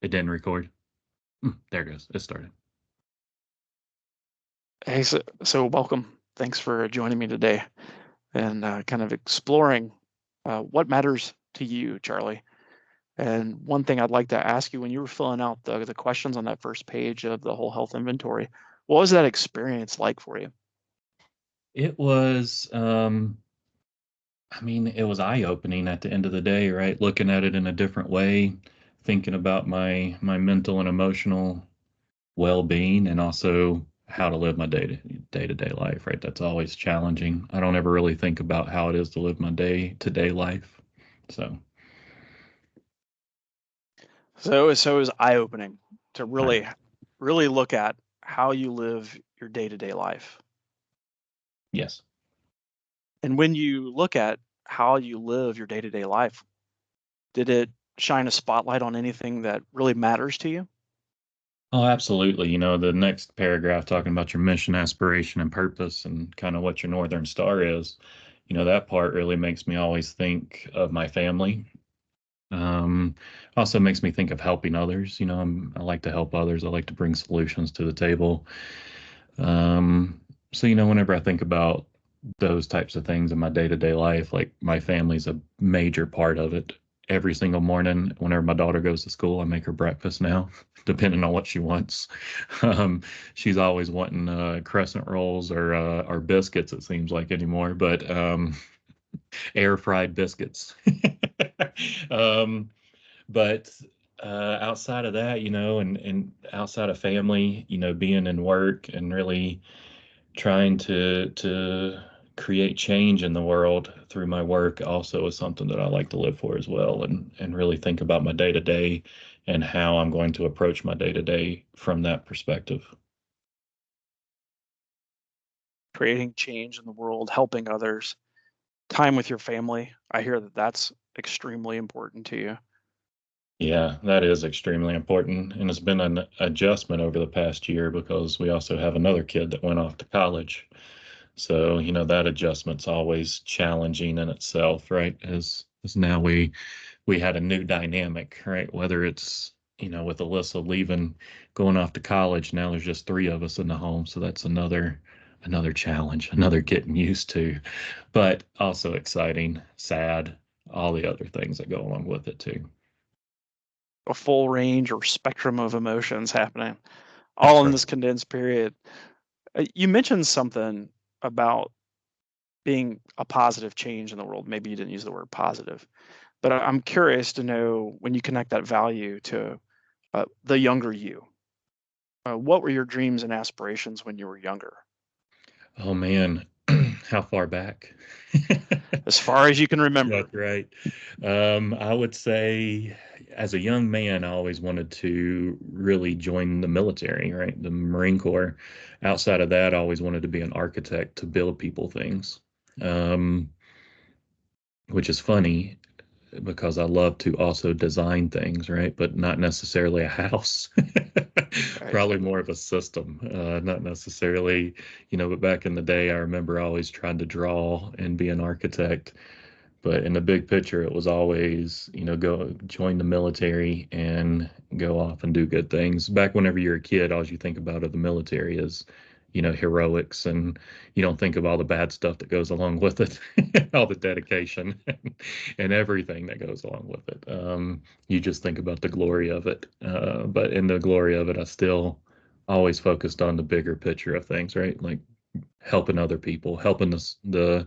It didn't record. There it goes. It started. Hey, so welcome. Thanks for joining me today and kind of exploring what matters to you, Charlie. And one thing I'd like to ask you, when you were filling out the questions on that first page of the whole health inventory, what was that experience like for you? It was, it was eye-opening at the end of the day, right? Looking at it in a different way, thinking about my mental and emotional well-being, and also how to live my day-to-day life, right? That's always challenging. I don't ever really think about how it is to live my day-to-day life. So So it was eye-opening to I, really look at how you live your day-to-day life. yes. And when you look at how you live your day-to-day life, did it shine a spotlight on anything that really matters to you? Oh, absolutely. The next paragraph talking about your mission, aspiration, and purpose, and kind of what your Northern Star is, that part really makes me always think of my family. Um, Also makes me think of helping others. I like to help others. I like to bring solutions to the table. Um, so, whenever I think about those types of things in my day-to-day life, like my family's a major part of it. Every single morning, whenever my daughter goes to school, I make her breakfast now, depending on what she wants. Um, she's always wanting crescent rolls or biscuits, it seems like anymore, but air fried biscuits. um, but outside of that, and outside of family, being in work and really trying to create change in the world through my work also is something that I like to live for as well, and really think about my day to day and how I'm going to approach my day to day from that perspective. Creating change in the world, helping others, time with your family. I hear that that's extremely important to you. Yeah, that is extremely important. And it's been an adjustment over the past year because we also have another kid that went off to college. So, that adjustment's always challenging in itself, right? As now we had a new dynamic, right? Whether it's, with Alyssa leaving, going off to college, now there's just three of us in the home. So that's another challenge, another getting used to, but also exciting, sad, all the other things that go along with it too. A full range or spectrum of emotions happening all That's in right. this condensed period. You mentioned something about being a positive change in the world. Maybe you didn't use the word positive, but I'm curious to know when you connect that value to the younger you. What were your dreams and aspirations when you were younger? Oh man, how far back? As far as you can remember. That's right. I would say as a young man, I always wanted to really join the military, right? The Marine Corps. Outside of that, I always wanted to be an architect to build people things. Um, which is funny because I love to also design things, right? But not necessarily a house. Right. Probably more of a system, not necessarily, but back in the day, I remember always trying to draw and be an architect. But in the big picture, it was always, go join the military and go off and do good things. Back whenever you're a kid, all you think about of the military is, heroics, and you don't think of all the bad stuff that goes along with it, all the dedication and everything that goes along with it. You just think about the glory of it. But in the glory of it, I still always focused on the bigger picture of things, right? Like helping other people, helping the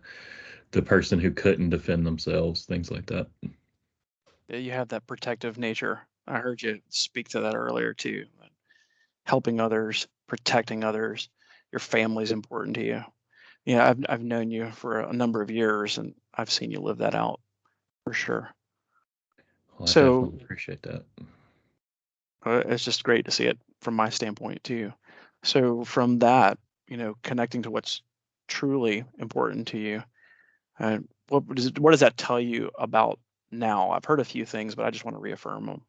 person who couldn't defend themselves, things like that. Yeah, you have that protective nature. I heard you speak to that earlier too. Helping others, protecting others, your family's important to you. Yeah, I've known you for a number of years, and I've seen you live that out for sure. Well, I So definitely appreciate that. it's just great to see it from my standpoint too. So from that, connecting to what's truly important to you, what does that tell you about now? I've heard a few things, but I just want to reaffirm them.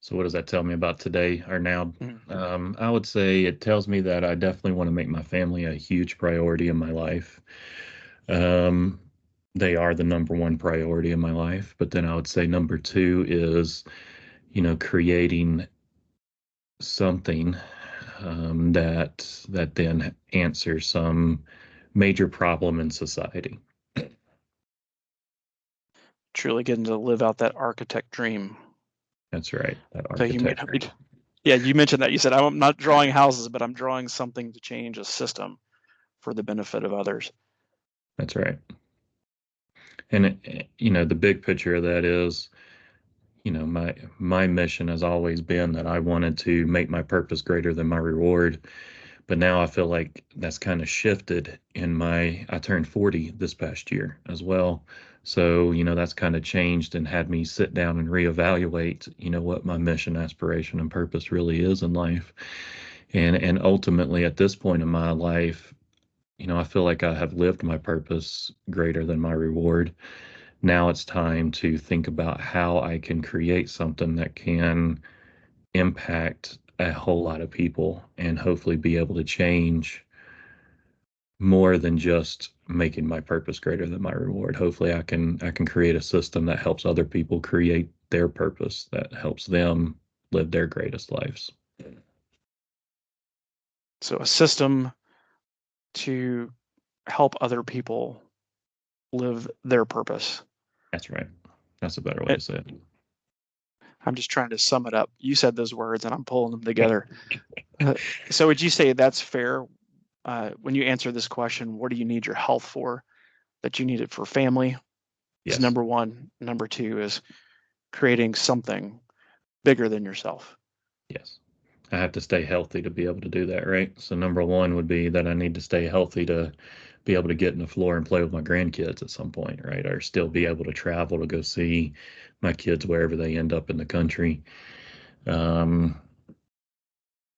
So, what does that tell me about today or now? Mhm. I would say it tells me that I definitely want to make my family a huge priority in my life. Um, they are the number one priority in my life. But then I would say number two is, creating something that then answers some major problem in society. Truly getting to live out that architect dream. That's right, that So you, architecture. yeah, you mentioned that. You said, I'm not drawing houses, but I'm drawing something to change a system for the benefit of others. That's right. And the big picture of that is, my mission has always been that I wanted to make my purpose greater than my reward. But now I feel like that's kind of shifted I turned 40 this past year as well. So, that's kind of changed and had me sit down and reevaluate, what my mission, aspiration, and purpose really is in life. And ultimately at this point in my life, I feel like I have lived my purpose greater than my reward. Now it's time to think about how I can create something that can impact a whole lot of people and hopefully be able to change more than just making my purpose greater than my reward. Hopefully I can create a system that helps other people create their purpose, that helps them live their greatest lives. So a system to help other people live their purpose. That's right. That's a better way to say it. I'm just trying to sum it up. You said those words and I'm pulling them together. So would you say that's fair? When you answer this question, what do you need your health for? That you need it for family is Yes. number one. Number two is creating something bigger than yourself. Yes. I have to stay healthy to be able to do that, right? So number one would be that I need to stay healthy to be able to get in the floor and play with my grandkids at some point, right? Or still be able to travel to go see my kids wherever they end up in the country. Um,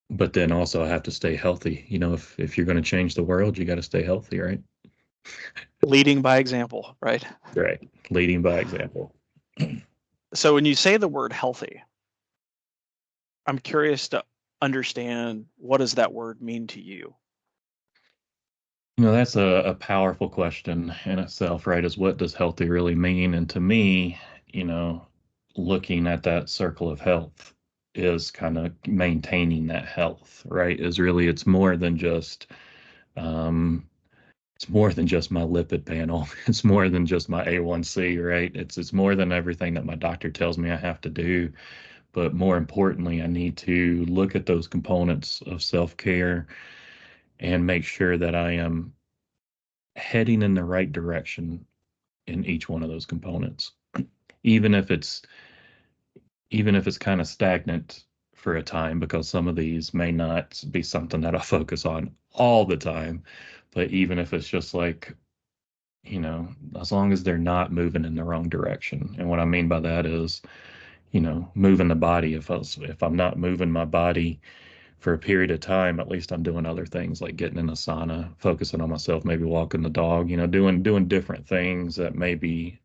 but then also I have to stay healthy. If you're going to change the world, you got to stay healthy, right? Leading by example, right? Right. Leading by example. So when you say the word healthy, I'm curious to understand, what does that word mean to you? That's a powerful question in itself, right? Is what does healthy really mean? And to me, you know, looking at that circle of health is kind of maintaining that health, right? Is really um, it's more than just my lipid panel. It's more than just my A1C, right? It's more than everything that my doctor tells me I have to do. But more importantly, I need to look at those components of self-care and make sure that I am heading in the right direction in each one of those components. Even if it's even if it's kind of stagnant for a time, because some of these may not be something that I focus on all the time. But even if it's just like, as long as they're not moving in the wrong direction. And what I mean by that is, moving the body. If I'm not moving my body for a period of time, at least I'm doing other things like getting in a sauna, focusing on myself, maybe walking the dog, doing different things that maybe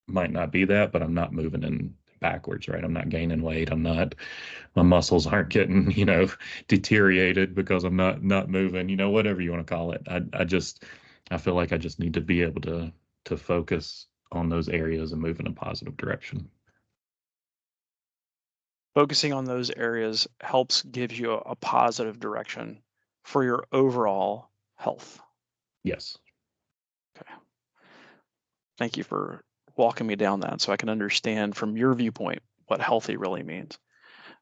might not be that, but I'm not moving in backwards, right? I'm not gaining weight. My muscles aren't getting, deteriorated because I'm not moving, whatever you want to call it. I feel like I just need to be able to focus on those areas and move in a positive direction. Focusing on those areas helps give you a positive direction for your overall health. Yes. Okay. Thank you for walking me down that so I can understand from your viewpoint what healthy really means.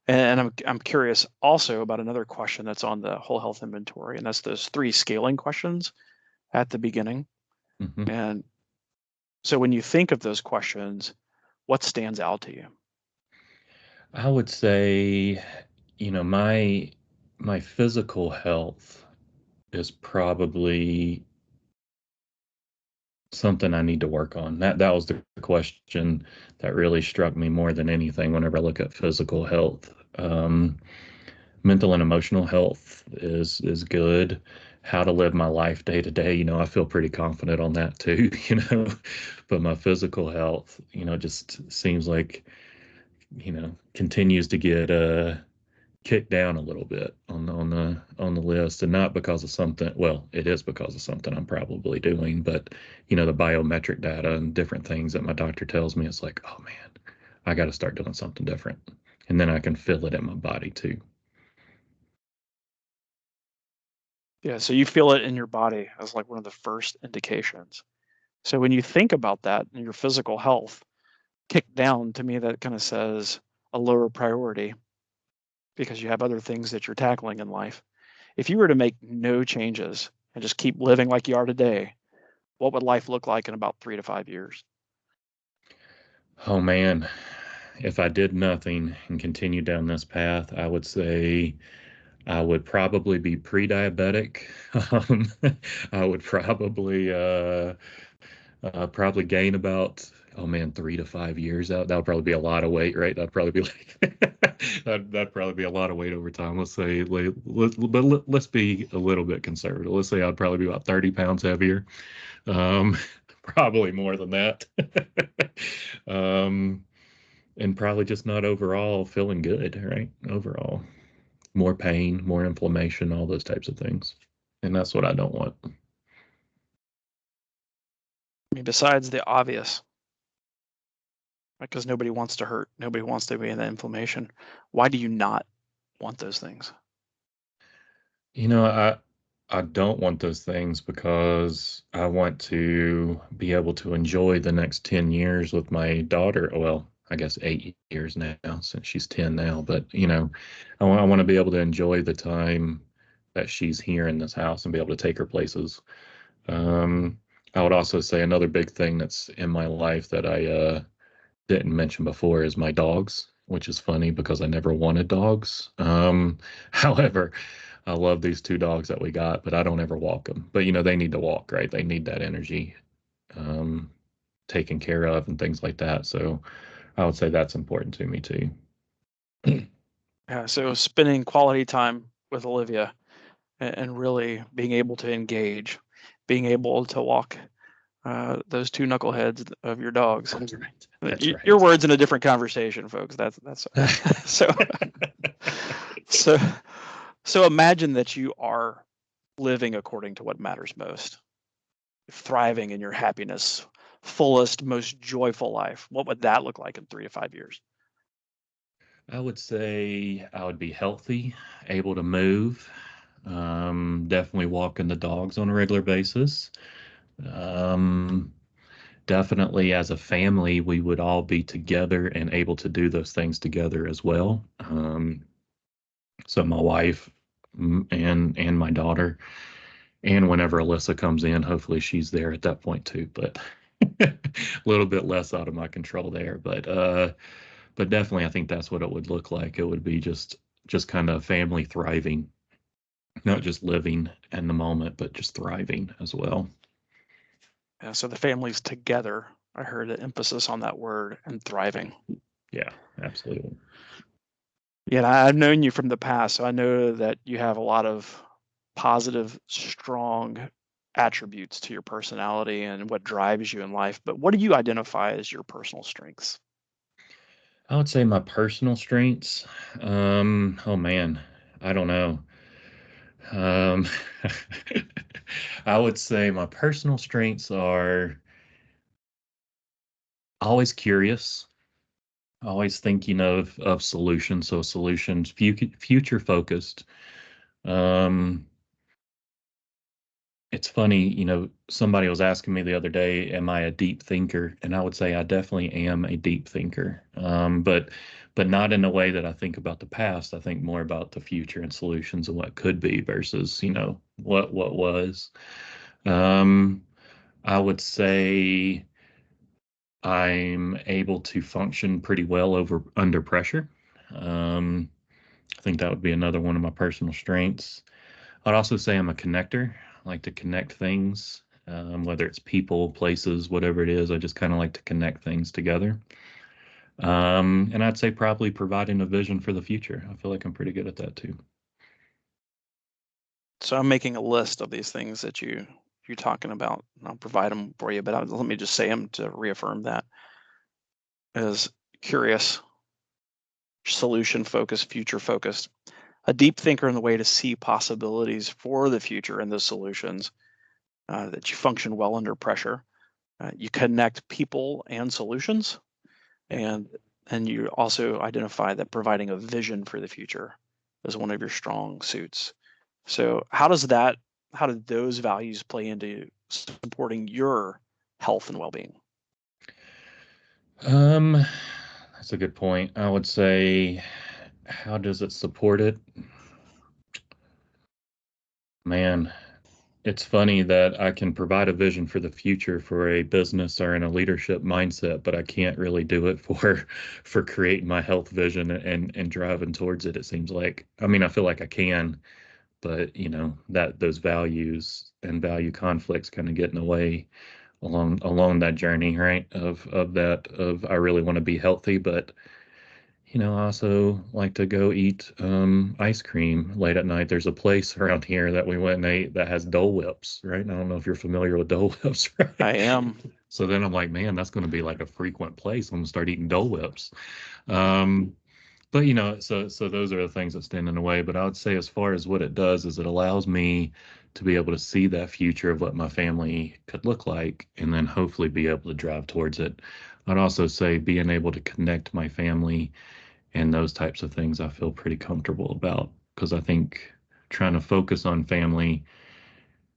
And I'm curious also about another question that's on the whole health inventory, and that's those 3 scaling questions at the beginning. Hmm. And so when you think of those questions, what stands out to you? I would say, my physical health is probably something I need to work on. That was the question that really struck me more than anything whenever I look at physical health. Mental and emotional health is good. How to live my life day to day, I feel pretty confident on that too, But my physical health, just seems like, continues to get kicked down a little bit on the list, and not because of something. Well, it is because of something I'm probably doing, but the biometric data and different things that my doctor tells me, it's like, oh man, I got to start doing something different. and then I can feel it in my body too. Yeah, so you feel it in your body as like one of the first indications. So when you think about that and your physical health kicked down, to me, that kind of says a lower priority because you have other things that you're tackling in life. If you were to make no changes and just keep living like you are today, what would life look like in about 3 to 5 years? Oh man, if I did nothing and continued down this path, I would say I would probably be pre-diabetic. Um, I would probably gain about, oh man, 3 to 5 years out. That would probably be a lot of weight, right? That'd probably be like that'd probably be a lot of weight over time. Let's say, let's be a little bit conservative. Let's say I'd probably be about 30 pounds heavier. Um, Probably more than that. Um, and probably just not overall feeling good, right? Overall, more pain, more inflammation, all those types of things. And that's what I don't want. I mean, besides the obvious, because nobody wants to hurt, nobody wants to be in that inflammation. Why do you not want those things? You know, I don't want those things because I want to be able to enjoy the next 10 years with my daughter. Well, I guess 8 years now since she's 10 now, but I want to be able to enjoy the time that she's here in this house and be able to take her places. Um, I would also say another big thing that's in my life that I didn't mention before is my dogs, which is funny because I never wanted dogs. However, I love these two dogs that we got, but I don't ever walk them. But they need to walk, right? They need that energy um, taken care of and things like that. So I would say that's important to me too. Yeah, so spending quality time with Olivia and really being able to engage, being able to walk those two knuckleheads of your dogs. That's right. That's Your right. words in a different conversation, folks. That's so so so imagine that you are living according to what matters most, thriving in your happiness, fullest, most joyful life. What would that look like in 3 to 5 years? I would say I would be healthy, able to move, definitely walking the dogs on a regular basis. Um, Definitely as a family, we would all be together and able to do those things together as well. So my wife and my daughter, and whenever Alyssa comes in, hopefully she's there at that point too. But a little bit less out of my control there. But definitely, I think that's what it would look like. It would be just kind of family thriving, not just living in the moment, but just thriving as well. Yeah, so the family's together. I heard an emphasis on that word and thriving. Yeah, absolutely. Yeah, and I've known you from the past, so I know that you have a lot of positive, strong attributes to your personality and what drives you in life. But what do you identify as your personal strengths? I would say my personal strengths. Oh man, I don't know. Um, I would say my personal strengths are always curious, always thinking of solutions. So solutions, future focused. Um, it's funny, somebody was asking me the other day, am I a deep thinker? And I would say I definitely am a deep thinker. But not in a way that I think about the past. I think more about the future and solutions and what could be versus, what was. Um, I would say I'm able to function pretty well under pressure. Um, I think that would be another one of my personal strengths. I'd also say I'm a connector. I like to connect things, whether it's people, places, whatever it is. I just kind of like to connect things together. And I'd say probably providing a vision for the future. I feel like I'm pretty good at that too. So I'm making a list of these things that you're talking about. And I'll provide them for you, but let me just say them to reaffirm that. Is curious, solution focused, future focused, a deep thinker in the way to see possibilities for the future and the solutions, that you function well under pressure. You connect people and solutions, Yeah. and And you also identify that providing a vision for the future is one of your strong suits. So how do those values play into supporting your health and well-being? Um, that's a good point. I would say, how does it support it? Man, it's funny that I can provide a vision for the future for a business or in a leadership mindset, but I can't really do it for for creating my health vision and driving towards it. It seems like, I mean, I feel like I can, but that those values and value conflicts kind of get in the way along that journey, right? Of I really want to be healthy, but I also like to go eat ice cream late at night. There's a place around here that we went and ate that has Dole Whips, right? And I don't know if you're familiar with Dole Whips, I right? am. So then I'm like, man, that's going to be like a frequent place. I'm gonna start eating Dole Whips. Um, but so those are the things that stand in the way. But I would say, as far as what it does, is it allows me to be able to see that future of what my family could look like, and then hopefully be able to drive towards it. I'd also say being able to connect my family and those types of things I feel pretty comfortable about, because I think trying to focus on family,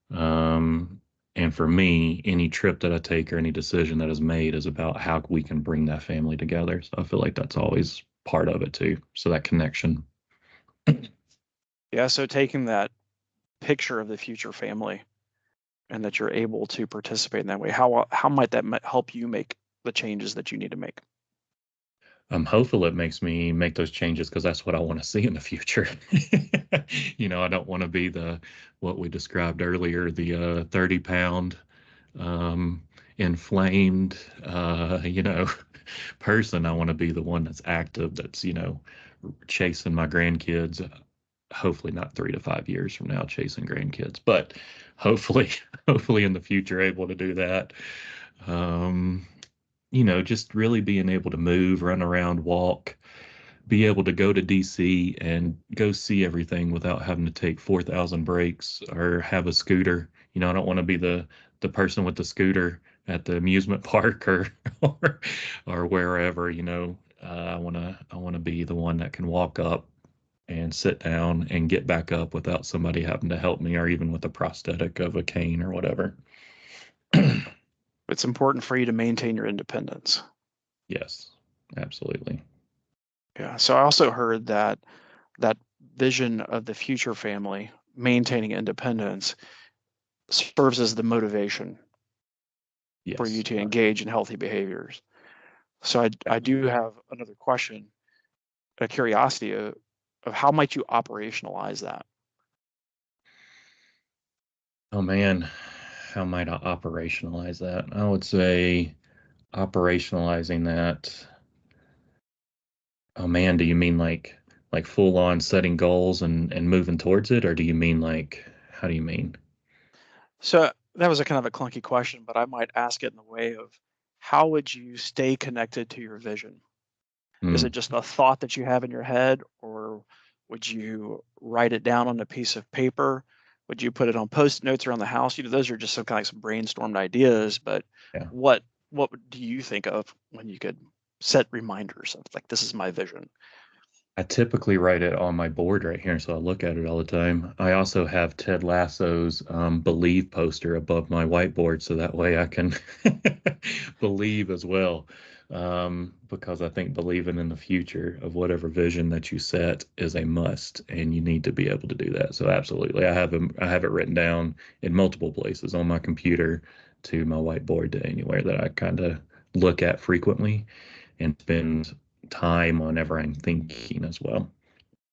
um, and for me, any trip that I take or any decision that is made is about how we can bring that family together. So I feel like that's always part of it too. So that connection. Yeah, so taking that picture of the future family and that you're able to participate in that way, how might that help you make the changes that you need to make? I'm hopeful it makes me make those changes because that's what I want to see in the future. I don't want to be what we described earlier, the 30-pound um, inflamed, person. I want to be the one that's active, that's, chasing my grandkids. Hopefully not 3 to 5 years from now, chasing grandkids, but hopefully, hopefully in the future, able to do that. Um, just really being able to move, run around, walk, be able to go to DC and go see everything without having to take 4,000 breaks or have a scooter. I don't want to be the person with the scooter at the amusement park or or wherever. I want to be the one that can walk up and sit down and get back up without somebody having to help me, or even with a prosthetic of a cane or whatever. It's important for you to maintain your independence. Yes, absolutely. Yeah. So I also heard that that vision of the future family, maintaining independence, serves as the motivation for you Yes. to engage in healthy behaviors. So I do have another question, a curiosity of how might you operationalize that? Oh man, how might I operationalize that? I would say operationalizing that. Oh man, do you mean like full on setting goals and moving towards it, or do you mean like how do you mean? So that was a kind of a clunky question, but I might ask it in the way of how would you stay connected to your vision? Is it Hmm. just a thought that you have in your head, or would you write it down on a piece of paper? Would you put it on post notes around the house? Those are just some kind of some brainstormed ideas, but Yeah. what do you think of when you could set reminders of like this is my vision? I typically write it on my board right here, so I look at it all the time. I also have Ted Lasso's Believe poster above my whiteboard, so that way I can believe as well. Because I think believing in the future of whatever vision that you set is a must, and you need to be able to do that. So absolutely, I have it written down in multiple places on my computer, to my whiteboard, to anywhere that I kind of look at frequently and spend time whenever I'm thinking as well,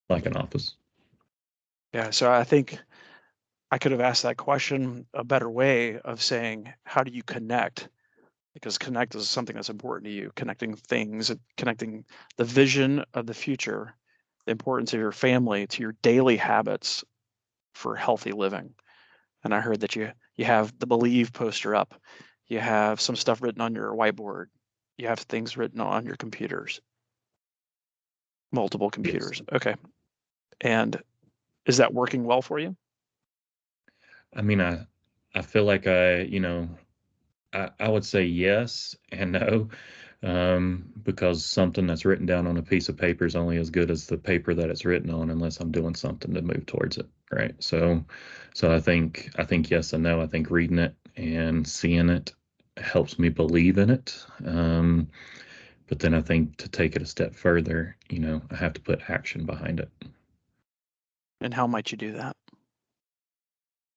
like an office. Yeah, so I think I could have asked that question a better way of saying, how do you connect? Because connect is something that's important to you, connecting things, connecting the vision of the future, the importance of your family to your daily habits for healthy living. And I heard that you have the Believe poster up, you have some stuff written on your whiteboard, you have things written on your computers, multiple Yes. computers. Okay. And is that working well for you? I mean, I feel like I would say yes and no. because something that's written down on a piece of paper is only as good as the paper that it's written on, unless I'm doing something to move towards it, right? So I think yes and no. I think reading it and seeing it helps me believe in it. But then I think to take it a step further, I have to put action behind it. And how might you do that?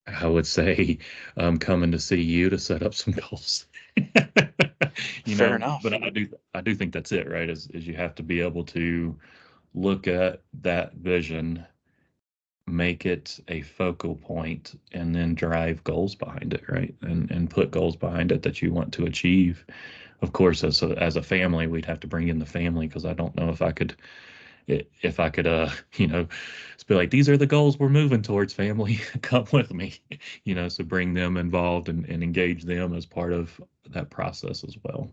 I would say coming to see you to set up some goals. Fair enough. But I do think that's it, right? Is you have to be able to look at that vision, make it a focal point, and then drive goals behind it, right? And put goals behind it that you want to achieve. Of course, as a family, we'd have to bring in the family because I don't know if I could just be like, these are the goals we're moving towards, family. Come with me. So bring them involved and engage them as part of that process as well.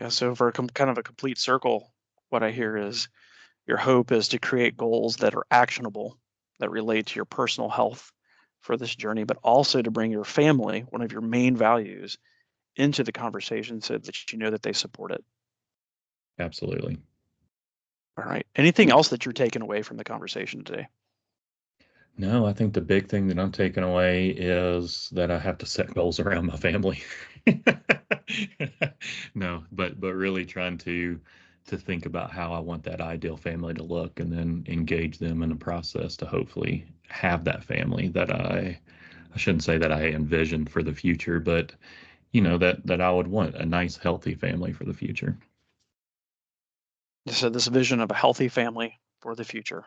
Yeah, so for kind of a complete circle, what I hear is your hope is to create goals that are actionable, that relate to your personal health for this journey, but also to bring your family, one of your main values, into the conversation so that you know that they support it. Absolutely. All right. Anything else that you're taking away from the conversation today? No, I think the big thing that I'm taking away is that I have to set goals around my family. No, but really trying to think about how I want that ideal family to look and then engage them in a process to hopefully have that family that I shouldn't say that I envisioned for the future, but that I would want a nice, healthy family for the future. So this vision of a healthy family for the future.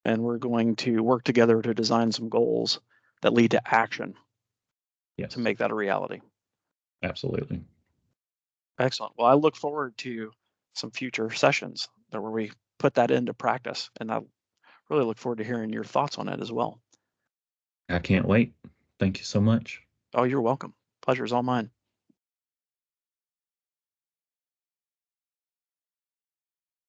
And we're going to work together to design some goals that lead to action to Yes, make that a reality. absolutely. Excellent. Well, I look forward to some future sessions where we put that into practice. And I really look forward to hearing your thoughts on it as well. I can't wait. Thank you so much. Oh, you're welcome. Pleasure is all mine.